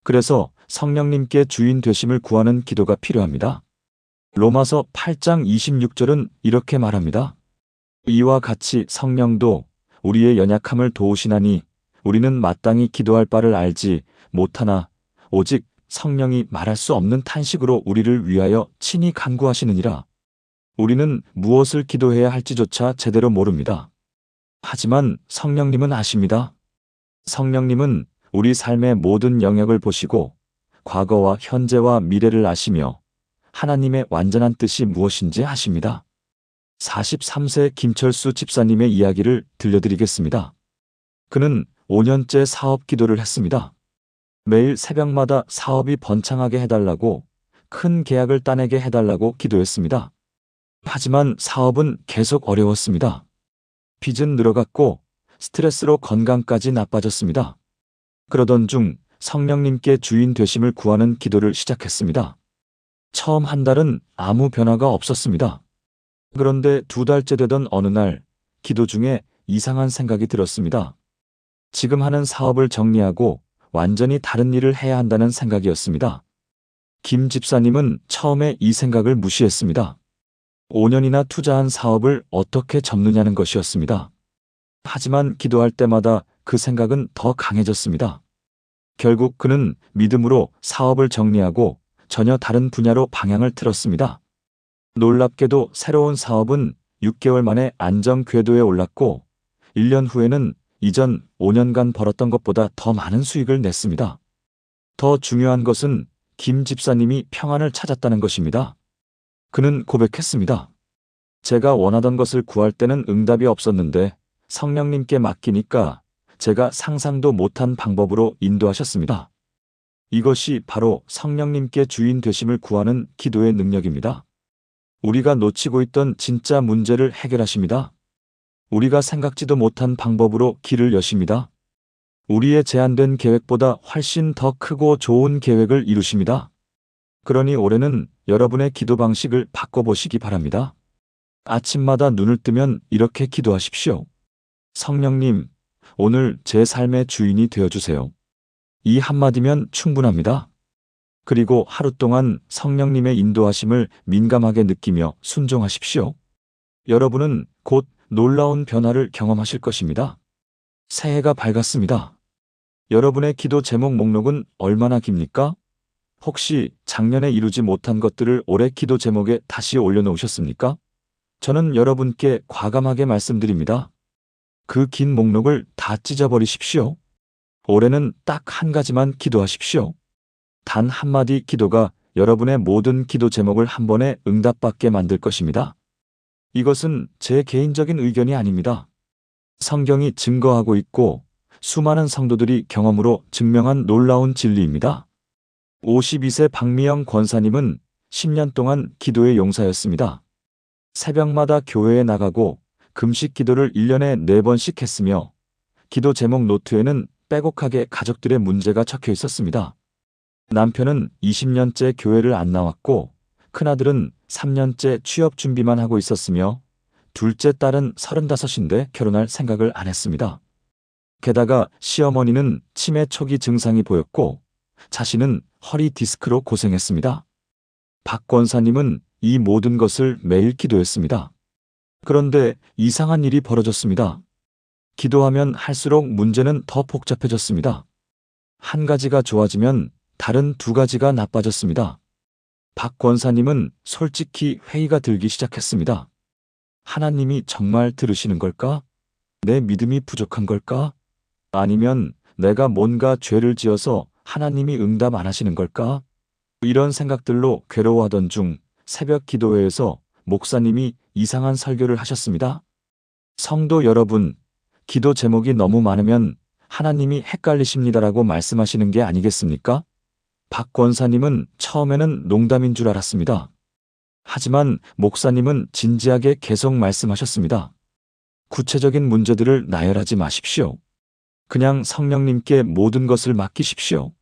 그래서 성령님께 주인 되심을 구하는 기도가 필요합니다. 로마서 8장 26절은 이렇게 말합니다. 이와 같이 성령도 우리의 연약함을 도우시나니 우리는 마땅히 기도할 바를 알지 못하나 오직 성령이 말할 수 없는 탄식으로 우리를 위하여 친히 간구하시느니라. 우리는 무엇을 기도해야 할지조차 제대로 모릅니다. 하지만 성령님은 아십니다. 성령님은 우리 삶의 모든 영역을 보시고 과거와 현재와 미래를 아시며 하나님의 완전한 뜻이 무엇인지 아십니다. 43세 김철수 집사님의 이야기를 들려드리겠습니다. 그는 5년째 사업 기도를 했습니다. 매일 새벽마다 사업이 번창하게 해달라고, 큰 계약을 따내게 해달라고 기도했습니다. 하지만 사업은 계속 어려웠습니다. 빚은 늘어갔고 스트레스로 건강까지 나빠졌습니다. 그러던 중 성령님께 주인 되심을 구하는 기도를 시작했습니다. 처음 한 달은 아무 변화가 없었습니다. 그런데 2달째 되던 어느 날 기도 중에 이상한 생각이 들었습니다. 지금 하는 사업을 정리하고 완전히 다른 일을 해야 한다는 생각이었습니다. 김 집사님은 처음에 이 생각을 무시했습니다. 5년이나 투자한 사업을 어떻게 접느냐는 것이었습니다. 하지만 기도할 때마다 그 생각은 더 강해졌습니다. 결국 그는 믿음으로 사업을 정리하고 전혀 다른 분야로 방향을 틀었습니다. 놀랍게도 새로운 사업은 6개월 만에 안정 궤도에 올랐고 1년 후에는 이전 5년간 벌었던 것보다 더 많은 수익을 냈습니다. 더 중요한 것은 김 집사님이 평안을 찾았다는 것입니다. 그는 고백했습니다. 제가 원하던 것을 구할 때는 응답이 없었는데 성령님께 맡기니까 제가 상상도 못한 방법으로 인도하셨습니다. 이것이 바로 성령님께 주인 되심을 구하는 기도의 능력입니다. 우리가 놓치고 있던 진짜 문제를 해결하십니다. 우리가 생각지도 못한 방법으로 길을 여십니다. 우리의 제한된 계획보다 훨씬 더 크고 좋은 계획을 이루십니다. 그러니 올해는 여러분의 기도 방식을 바꿔보시기 바랍니다. 아침마다 눈을 뜨면 이렇게 기도하십시오. 성령님, 오늘 제 삶의 주인이 되어주세요. 이 한마디면 충분합니다. 그리고 하루 동안 성령님의 인도하심을 민감하게 느끼며 순종하십시오. 여러분은 곧 놀라운 변화를 경험하실 것입니다. 새해가 밝았습니다. 여러분의 기도 제목 목록은 얼마나 깁니까? 혹시 작년에 이루지 못한 것들을 올해 기도 제목에 다시 올려놓으셨습니까? 저는 여러분께 과감하게 말씀드립니다. 그 긴 목록을 다 찢어버리십시오. 올해는 딱 한 가지만 기도하십시오. 단 한마디 기도가 여러분의 모든 기도 제목을 한 번에 응답받게 만들 것입니다. 이것은 제 개인적인 의견이 아닙니다. 성경이 증거하고 있고 수많은 성도들이 경험으로 증명한 놀라운 진리입니다. 52세 박미영 권사님은 10년 동안 기도의 용사였습니다. 새벽마다 교회에 나가고 금식 기도를 1년에 4번씩 했으며 기도 제목 노트에는 빼곡하게 가족들의 문제가 적혀 있었습니다. 남편은 20년째 교회를 안 나왔고 큰아들은 3년째 취업 준비만 하고 있었으며 둘째 딸은 35인데 결혼할 생각을 안 했습니다. 게다가 시어머니는 치매 초기 증상이 보였고 자신은 허리 디스크로 고생했습니다. 박 권사님은 이 모든 것을 매일 기도했습니다. 그런데 이상한 일이 벌어졌습니다. 기도하면 할수록 문제는 더 복잡해졌습니다. 한 가지가 좋아지면 다른 2가지가 나빠졌습니다. 박 권사님은 솔직히 회의가 들기 시작했습니다. 하나님이 정말 들으시는 걸까? 내 믿음이 부족한 걸까? 아니면 내가 뭔가 죄를 지어서 하나님이 응답 안 하시는 걸까? 이런 생각들로 괴로워하던 중 새벽 기도회에서 목사님이 이상한 설교를 하셨습니다. 성도 여러분, 기도 제목이 너무 많으면 하나님이 헷갈리십니다라고 말씀하시는 게 아니겠습니까? 박 권사님은 처음에는 농담인 줄 알았습니다. 하지만 목사님은 진지하게 계속 말씀하셨습니다. 구체적인 문제들을 나열하지 마십시오. 그냥 성령님께 모든 것을 맡기십시오.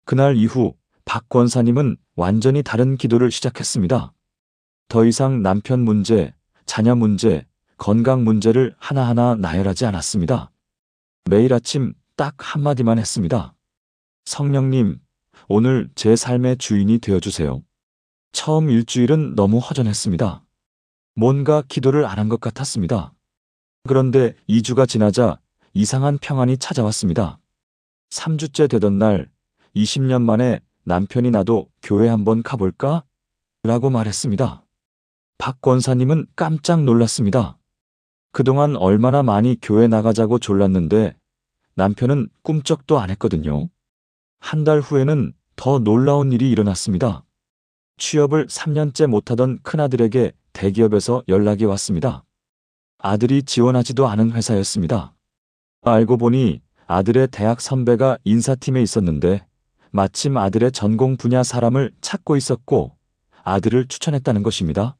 그날 이후 박 권사님은 완전히 다른 기도를 시작했습니다. 더 이상 남편 문제, 자녀 문제, 건강 문제를 하나하나 나열하지 않았습니다. 매일 아침 딱 한마디만 했습니다. 성령님, 오늘 제 삶의 주인이 되어주세요. 처음 일주일은 너무 허전했습니다. 뭔가 기도를 안 한 것 같았습니다. 그런데 2주가 지나자 이상한 평안이 찾아왔습니다. 3주째 되던 날 20년 만에 남편이 나도 교회 한번 가볼까? 라고 말했습니다. 박 권사님은 깜짝 놀랐습니다. 그동안 얼마나 많이 교회 나가자고 졸랐는데 남편은 꿈쩍도 안 했거든요. 한 달 후에는 더 놀라운 일이 일어났습니다. 취업을 3년째 못하던 큰아들에게 대기업에서 연락이 왔습니다. 아들이 지원하지도 않은 회사였습니다. 알고 보니 아들의 대학 선배가 인사팀에 있었는데 마침 아들의 전공 분야 사람을 찾고 있었고 아들을 추천했다는 것입니다.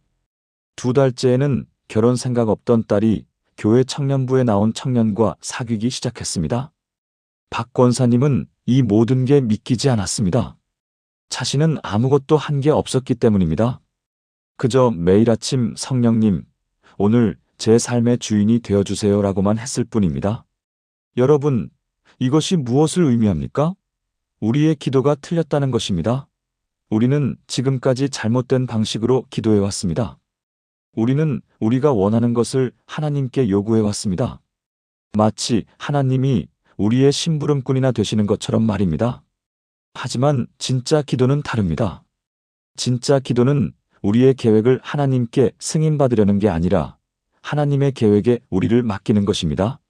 2달째에는 결혼 생각 없던 딸이 교회 청년부에 나온 청년과 사귀기 시작했습니다. 박 권사님은 이 모든 게 믿기지 않았습니다. 자신은 아무것도 한 게 없었기 때문입니다. 그저 매일 아침 성령님, 오늘 제 삶의 주인이 되어주세요 라고만 했을 뿐입니다. 여러분, 이것이 무엇을 의미합니까? 우리의 기도가 틀렸다는 것입니다. 우리는 지금까지 잘못된 방식으로 기도해 왔습니다. 우리는 우리가 원하는 것을 하나님께 요구해 왔습니다. 마치 하나님이 우리의 심부름꾼이나 되시는 것처럼 말입니다. 하지만 진짜 기도는 다릅니다. 진짜 기도는 우리의 계획을 하나님께 승인받으려는 게 아니라 하나님의 계획에 우리를 맡기는 것입니다.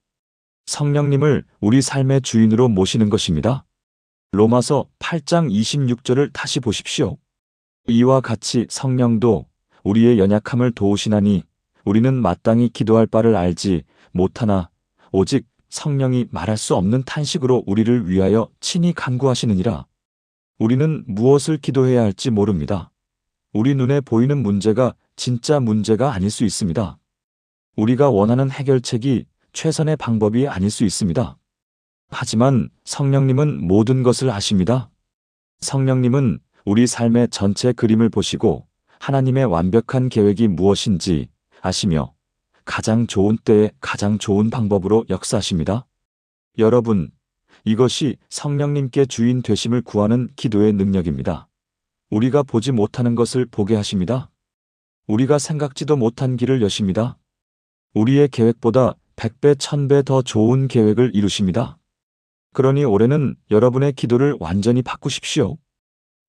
성령님을 우리 삶의 주인으로 모시는 것입니다. 로마서 8장 26절을 다시 보십시오. 이와 같이 성령도 우리의 연약함을 도우시나니 우리는 마땅히 기도할 바를 알지 못하나 오직 성령이 말할 수 없는 탄식으로 우리를 위하여 친히 간구하시느니라. 우리는 무엇을 기도해야 할지 모릅니다. 우리 눈에 보이는 문제가 진짜 문제가 아닐 수 있습니다. 우리가 원하는 해결책이 최선의 방법이 아닐 수 있습니다. 하지만 성령님은 모든 것을 아십니다. 성령님은 우리 삶의 전체 그림을 보시고 하나님의 완벽한 계획이 무엇인지 아시며 가장 좋은 때에 가장 좋은 방법으로 역사하십니다. 여러분, 이것이 성령님께 주인 되심을 구하는 기도의 능력입니다. 우리가 보지 못하는 것을 보게 하십니다. 우리가 생각지도 못한 길을 여십니다. 우리의 계획보다 100배, 1000배 더 좋은 계획을 이루십니다. 그러니 올해는 여러분의 기도를 완전히 바꾸십시오.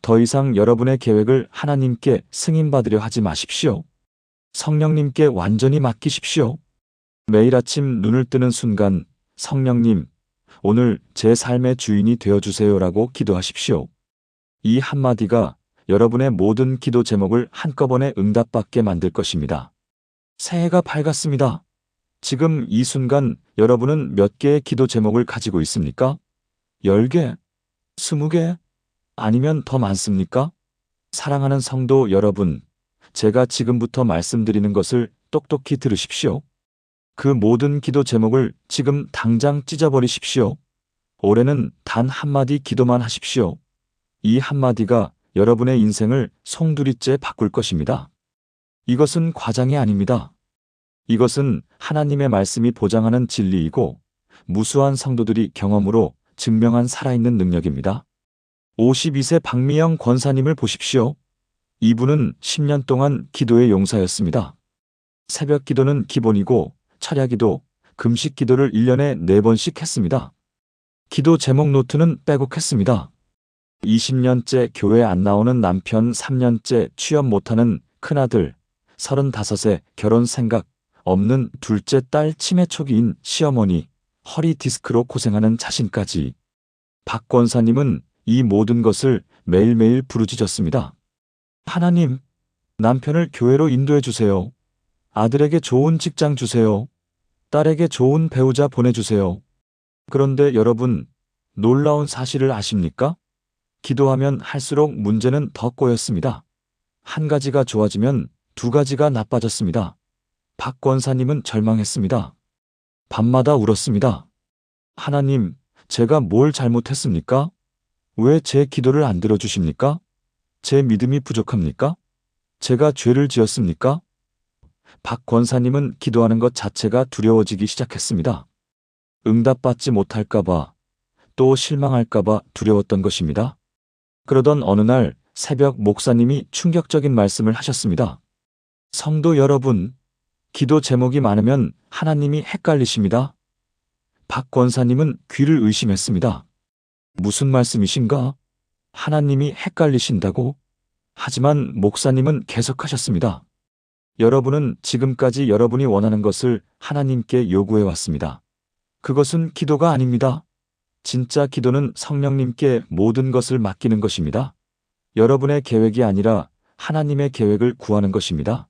더 이상 여러분의 계획을 하나님께 승인받으려 하지 마십시오. 성령님께 완전히 맡기십시오. 매일 아침 눈을 뜨는 순간 성령님, 오늘 제 삶의 주인이 되어주세요라고 기도하십시오. 이 한마디가 여러분의 모든 기도 제목을 한꺼번에 응답받게 만들 것입니다. 새해가 밝았습니다. 지금 이 순간 여러분은 몇 개의 기도 제목을 가지고 있습니까? 10개? 20개? 아니면 더 많습니까? 사랑하는 성도 여러분, 제가 지금부터 말씀드리는 것을 똑똑히 들으십시오. 그 모든 기도 제목을 지금 당장 찢어버리십시오. 올해는 단 한마디 기도만 하십시오. 이 한마디가 여러분의 인생을 송두리째 바꿀 것입니다. 이것은 과장이 아닙니다. 이것은 하나님의 말씀이 보장하는 진리이고 무수한 성도들이 경험으로 증명한 살아있는 능력입니다. 52세 박미영 권사님을 보십시오. 이분은 10년 동안 기도의 용사였습니다. 새벽 기도는 기본이고 철야기도, 금식 기도를 1년에 4번씩 했습니다. 기도 제목 노트는 빼곡했습니다. 20년째 교회 안 나오는 남편, 3년째 취업 못하는 큰아들, 35세 결혼 생각 없는 둘째 딸 치매 초기인 시어머니, 허리 디스크로 고생하는 자신까지. 박 권사님은 이 모든 것을 매일매일 부르짖었습니다. 하나님, 남편을 교회로 인도해 주세요. 아들에게 좋은 직장 주세요. 딸에게 좋은 배우자 보내주세요. 그런데 여러분, 놀라운 사실을 아십니까? 기도하면 할수록 문제는 더 꼬였습니다. 한 가지가 좋아지면 2가지가 나빠졌습니다. 박 권사님은 절망했습니다. 밤마다 울었습니다. 하나님, 제가 뭘 잘못했습니까? 왜 제 기도를 안 들어주십니까? 제 믿음이 부족합니까? 제가 죄를 지었습니까? 박 권사님은 기도하는 것 자체가 두려워지기 시작했습니다. 응답받지 못할까봐, 또 실망할까봐 두려웠던 것입니다. 그러던 어느 날 새벽 목사님이 충격적인 말씀을 하셨습니다. 성도 여러분, 기도 제목이 많으면 하나님이 헷갈리십니다. 박 권사님은 귀를 의심했습니다. 무슨 말씀이신가? 하나님이 헷갈리신다고? 하지만 목사님은 계속하셨습니다. 여러분은 지금까지 여러분이 원하는 것을 하나님께 요구해 왔습니다. 그것은 기도가 아닙니다. 진짜 기도는 성령님께 모든 것을 맡기는 것입니다. 여러분의 계획이 아니라 하나님의 계획을 구하는 것입니다.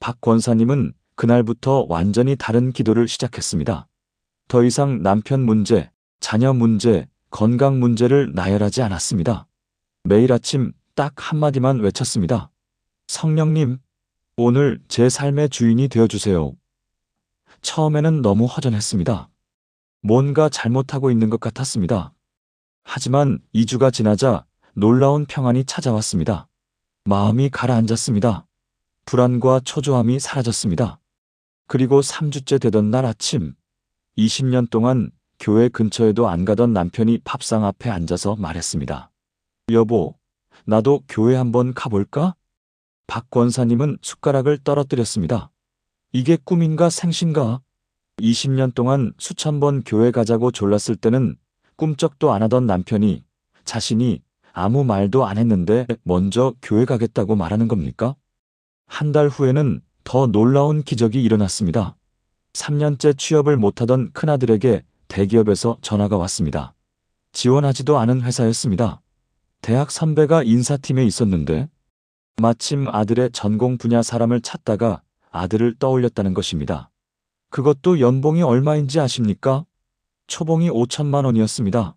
박 권사님은 그날부터 완전히 다른 기도를 시작했습니다. 더 이상 남편 문제, 자녀 문제, 건강 문제를 나열하지 않았습니다. 매일 아침 딱 한마디만 외쳤습니다. 성령님, 오늘 제 삶의 주인이 되어주세요. 처음에는 너무 허전했습니다. 뭔가 잘못하고 있는 것 같았습니다. 하지만 2주가 지나자 놀라운 평안이 찾아왔습니다. 마음이 가라앉았습니다. 불안과 초조함이 사라졌습니다. 그리고 3주째 되던 날 아침, 20년 동안 교회 근처에도 안 가던 남편이 밥상 앞에 앉아서 말했습니다. 여보, 나도 교회 한번 가볼까? 박 권사님은 숟가락을 떨어뜨렸습니다. 이게 꿈인가 생신가? 20년 동안 수천 번 교회 가자고 졸랐을 때는 꿈쩍도 안 하던 남편이 자신이 아무 말도 안 했는데 먼저 교회 가겠다고 말하는 겁니까? 한 달 후에는 더 놀라운 기적이 일어났습니다. 3년째 취업을 못하던 큰아들에게 대기업에서 전화가 왔습니다. 지원하지도 않은 회사였습니다. 대학 선배가 인사팀에 있었는데 마침 아들의 전공 분야 사람을 찾다가 아들을 떠올렸다는 것입니다. 그것도 연봉이 얼마인지 아십니까? 초봉이 5천만 원이었습니다.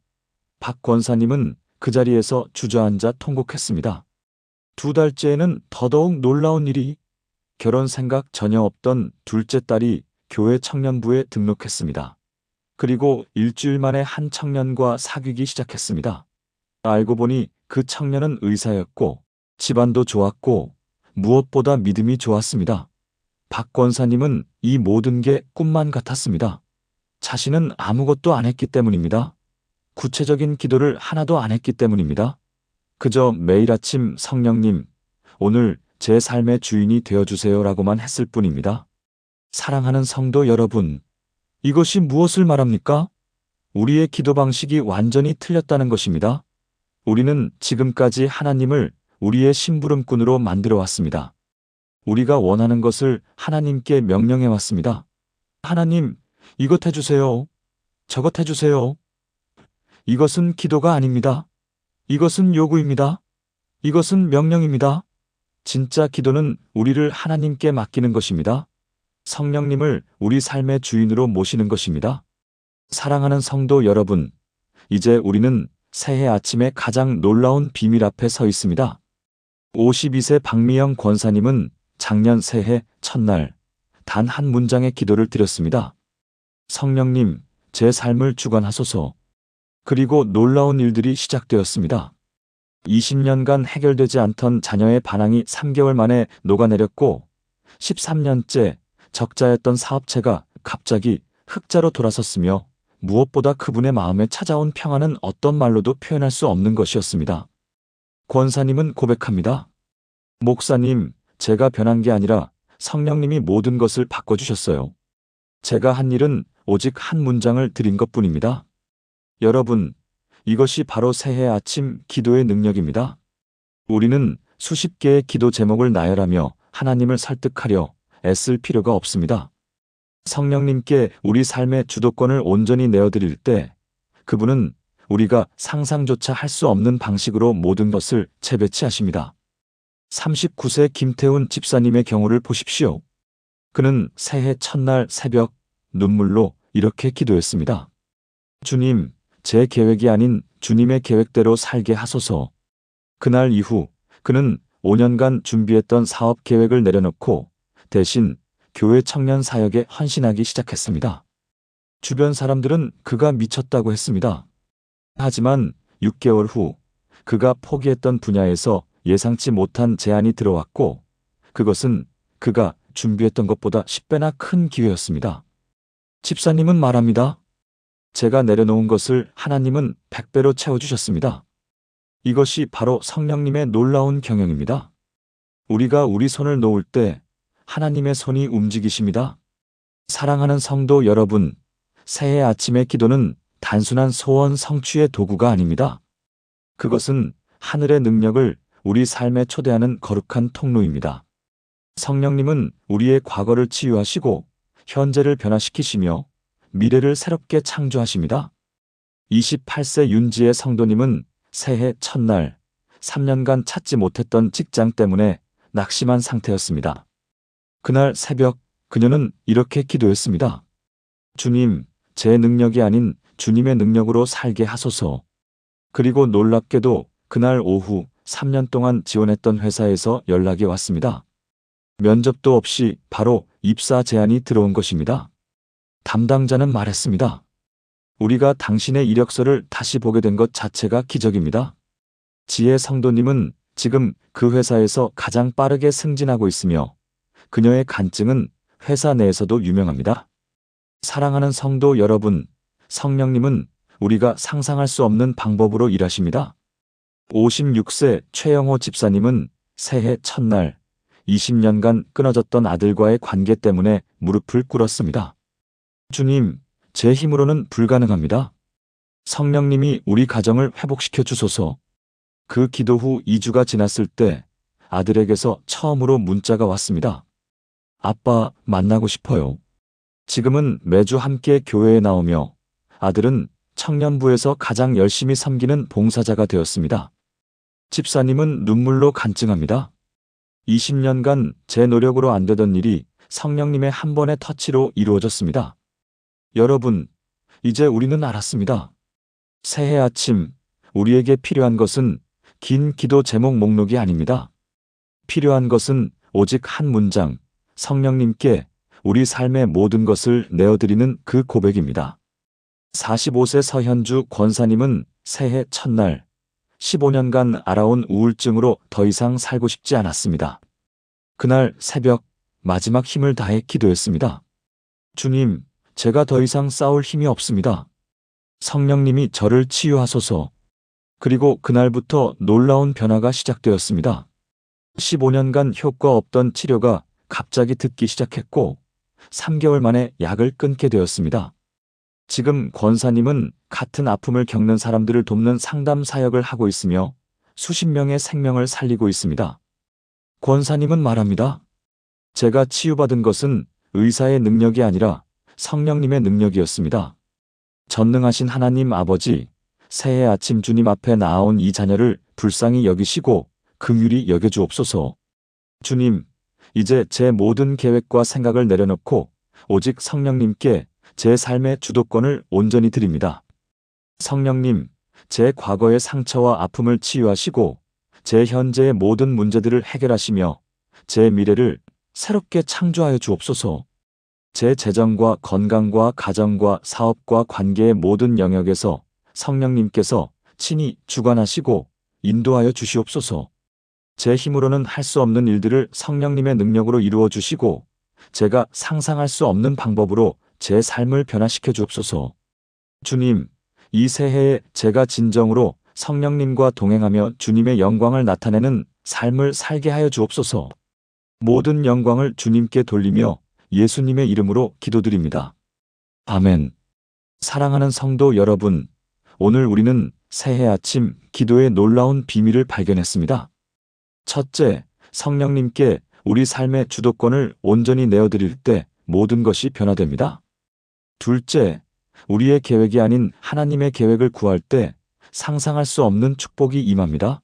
박 권사님은 그 자리에서 주저앉아 통곡했습니다. 2달째에는 더더욱 놀라운 일이 결혼 생각 전혀 없던 둘째 딸이 교회 청년부에 등록했습니다. 그리고 일주일 만에 한 청년과 사귀기 시작했습니다. 알고 보니 그 청년은 의사였고 집안도 좋았고 무엇보다 믿음이 좋았습니다. 박 권사님은 이 모든 게 꿈만 같았습니다. 자신은 아무것도 안 했기 때문입니다. 구체적인 기도를 하나도 안 했기 때문입니다. 그저 매일 아침 성령님, 오늘 제 삶의 주인이 되어주세요라고만 했을 뿐입니다. 사랑하는 성도 여러분, 이것이 무엇을 말합니까? 우리의 기도 방식이 완전히 틀렸다는 것입니다. 우리는 지금까지 하나님을 우리의 심부름꾼으로 만들어 왔습니다. 우리가 원하는 것을 하나님께 명령해 왔습니다. 하나님, 이것 해주세요. 저것 해주세요. 이것은 기도가 아닙니다. 이것은 요구입니다. 이것은 명령입니다. 진짜 기도는 우리를 하나님께 맡기는 것입니다. 성령님을 우리 삶의 주인으로 모시는 것입니다. 사랑하는 성도 여러분, 이제 우리는 새해 아침에 가장 놀라운 비밀 앞에 서 있습니다. 52세 박미영 권사님은 작년 새해 첫날 단 한 문장의 기도를 드렸습니다. 성령님, 제 삶을 주관하소서. 그리고 놀라운 일들이 시작되었습니다. 20년간 해결되지 않던 자녀의 반항이 3개월 만에 녹아내렸고 13년째 적자였던 사업체가 갑자기 흑자로 돌아섰으며 무엇보다 그분의 마음에 찾아온 평안은 어떤 말로도 표현할 수 없는 것이었습니다. 권사님은 고백합니다. 목사님, 제가 변한 게 아니라 성령님이 모든 것을 바꿔주셨어요. 제가 한 일은 오직 한 문장을 드린 것뿐입니다. 여러분, 이것이 바로 새해 아침 기도의 능력입니다. 우리는 수십 개의 기도 제목을 나열하며 하나님을 설득하려 애쓸 필요가 없습니다. 성령님께 우리 삶의 주도권을 온전히 내어드릴 때 그분은 우리가 상상조차 할 수 없는 방식으로 모든 것을 재배치하십니다. 39세 김태훈 집사님의 경우를 보십시오. 그는 새해 첫날 새벽 눈물로 이렇게 기도했습니다. 주님, 제 계획이 아닌 주님의 계획대로 살게 하소서. 그날 이후 그는 5년간 준비했던 사업 계획을 내려놓고 대신 교회 청년 사역에 헌신하기 시작했습니다. 주변 사람들은 그가 미쳤다고 했습니다. 하지만 6개월 후 그가 포기했던 분야에서 예상치 못한 제안이 들어왔고 그것은 그가 준비했던 것보다 10배나 큰 기회였습니다. 집사님은 말합니다. 제가 내려놓은 것을 하나님은 100배로 채워주셨습니다. 이것이 바로 성령님의 놀라운 경영입니다. 우리가 우리 손을 놓을 때 하나님의 손이 움직이십니다. 사랑하는 성도 여러분, 새해 아침의 기도는 단순한 소원 성취의 도구가 아닙니다. 그것은 하늘의 능력을 우리 삶에 초대하는 거룩한 통로입니다. 성령님은 우리의 과거를 치유하시고 현재를 변화시키시며 미래를 새롭게 창조하십니다. 28세 윤지의 성도님은 새해 첫날 3년간 찾지 못했던 직장 때문에 낙심한 상태였습니다. 그날 새벽 그녀는 이렇게 기도했습니다. 주님, 제 능력이 아닌 주님의 능력으로 살게 하소서. 그리고 놀랍게도 그날 오후 3년 동안 지원했던 회사에서 연락이 왔습니다. 면접도 없이 바로 입사 제안이 들어온 것입니다. 담당자는 말했습니다. 우리가 당신의 이력서를 다시 보게 된 것 자체가 기적입니다. 지혜 성도님은 지금 그 회사에서 가장 빠르게 승진하고 있으며 그녀의 간증은 회사 내에서도 유명합니다. 사랑하는 성도 여러분, 성령님은 우리가 상상할 수 없는 방법으로 일하십니다. 56세 최영호 집사님은 새해 첫날 20년간 끊어졌던 아들과의 관계 때문에 무릎을 꿇었습니다. 주님, 제 힘으로는 불가능합니다. 성령님이 우리 가정을 회복시켜 주소서. 그 기도 후 2주가 지났을 때 아들에게서 처음으로 문자가 왔습니다. 아빠, 만나고 싶어요. 지금은 매주 함께 교회에 나오며 아들은 청년부에서 가장 열심히 섬기는 봉사자가 되었습니다. 집사님은 눈물로 간증합니다. 20년간 제 노력으로 안 되던 일이 성령님의 한 번의 터치로 이루어졌습니다. 여러분, 이제 우리는 알았습니다. 새해 아침, 우리에게 필요한 것은 긴 기도 제목 목록이 아닙니다. 필요한 것은 오직 한 문장, 성령님께 우리 삶의 모든 것을 내어드리는 그 고백입니다. 45세 서현주 권사님은 새해 첫날 15년간 알아온 우울증으로 더 이상 살고 싶지 않았습니다. 그날 새벽 마지막 힘을 다해 기도했습니다. 주님, 제가 더 이상 싸울 힘이 없습니다. 성령님이 저를 치유하소서. 그리고 그날부터 놀라운 변화가 시작되었습니다. 15년간 효과 없던 치료가 갑자기 듣기 시작했고 3개월 만에 약을 끊게 되었습니다. 지금 권사님은 같은 아픔을 겪는 사람들을 돕는 상담 사역을 하고 있으며 수십 명의 생명을 살리고 있습니다. 권사님은 말합니다. 제가 치유받은 것은 의사의 능력이 아니라 성령님의 능력이었습니다. 전능하신 하나님 아버지, 새해 아침 주님 앞에 나아온 이 자녀를 불쌍히 여기시고 긍휼히 여겨주옵소서. 주님, 이제 제 모든 계획과 생각을 내려놓고 오직 성령님께 제 삶의 주도권을 온전히 드립니다. 성령님, 제 과거의 상처와 아픔을 치유하시고 제 현재의 모든 문제들을 해결하시며 제 미래를 새롭게 창조하여 주옵소서. 제 재정과 건강과 가정과 사업과 관계의 모든 영역에서 성령님께서 친히 주관하시고 인도하여 주시옵소서. 제 힘으로는 할 수 없는 일들을 성령님의 능력으로 이루어 주시고 제가 상상할 수 없는 방법으로 제 삶을 변화시켜 주옵소서. 주님, 이 새해에 제가 진정으로 성령님과 동행하며 주님의 영광을 나타내는 삶을 살게 하여 주옵소서. 모든 영광을 주님께 돌리며 예수님의 이름으로 기도드립니다. 아멘. 사랑하는 성도 여러분, 오늘 우리는 새해 아침 기도의 놀라운 비밀을 발견했습니다. 첫째, 성령님께 우리 삶의 주도권을 온전히 내어드릴 때 모든 것이 변화됩니다. 둘째, 우리의 계획이 아닌 하나님의 계획을 구할 때 상상할 수 없는 축복이 임합니다.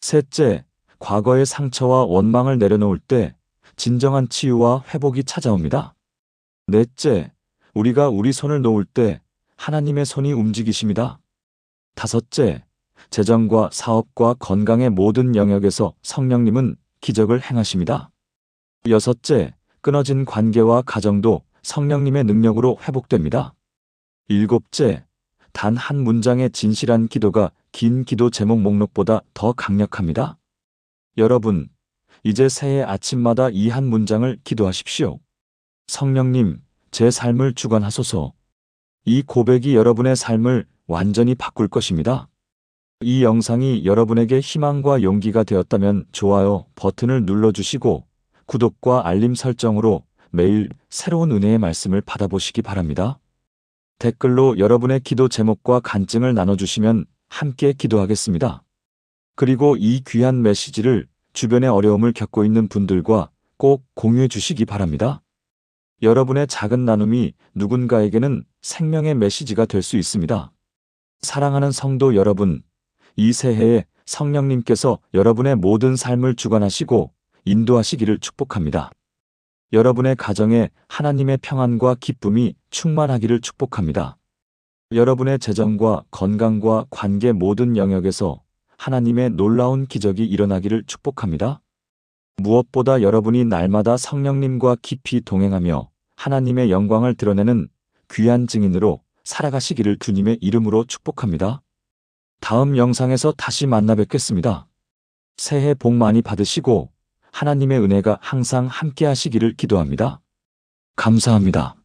셋째, 과거의 상처와 원망을 내려놓을 때 진정한 치유와 회복이 찾아옵니다. 넷째, 우리가 우리 손을 놓을 때 하나님의 손이 움직이십니다. 다섯째, 재정과 사업과 건강의 모든 영역에서 성령님은 기적을 행하십니다. 여섯째, 끊어진 관계와 가정도 성령님의 능력으로 회복됩니다. 일곱째, 단 한 문장의 진실한 기도가 긴 기도 제목 목록보다 더 강력합니다. 여러분, 이제 새해 아침마다 이 한 문장을 기도하십시오. 성령님, 제 삶을 주관하소서. 이 고백이 여러분의 삶을 완전히 바꿀 것입니다. 이 영상이 여러분에게 희망과 용기가 되었다면 좋아요 버튼을 눌러주시고 구독과 알림 설정으로 매일 새로운 은혜의 말씀을 받아보시기 바랍니다. 댓글로 여러분의 기도 제목과 간증을 나눠주시면 함께 기도하겠습니다. 그리고 이 귀한 메시지를 주변의 어려움을 겪고 있는 분들과 꼭 공유해 주시기 바랍니다. 여러분의 작은 나눔이 누군가에게는 생명의 메시지가 될 수 있습니다. 사랑하는 성도 여러분, 이 새해에 성령님께서 여러분의 모든 삶을 주관하시고 인도하시기를 축복합니다. 여러분의 가정에 하나님의 평안과 기쁨이 충만하기를 축복합니다. 여러분의 재정과 건강과 관계 모든 영역에서 하나님의 놀라운 기적이 일어나기를 축복합니다. 무엇보다 여러분이 날마다 성령님과 깊이 동행하며 하나님의 영광을 드러내는 귀한 증인으로 살아가시기를 주님의 이름으로 축복합니다. 다음 영상에서 다시 만나 뵙겠습니다. 새해 복 많이 받으시고 하나님의 은혜가 항상 함께 하시기를 기도합니다. 감사합니다.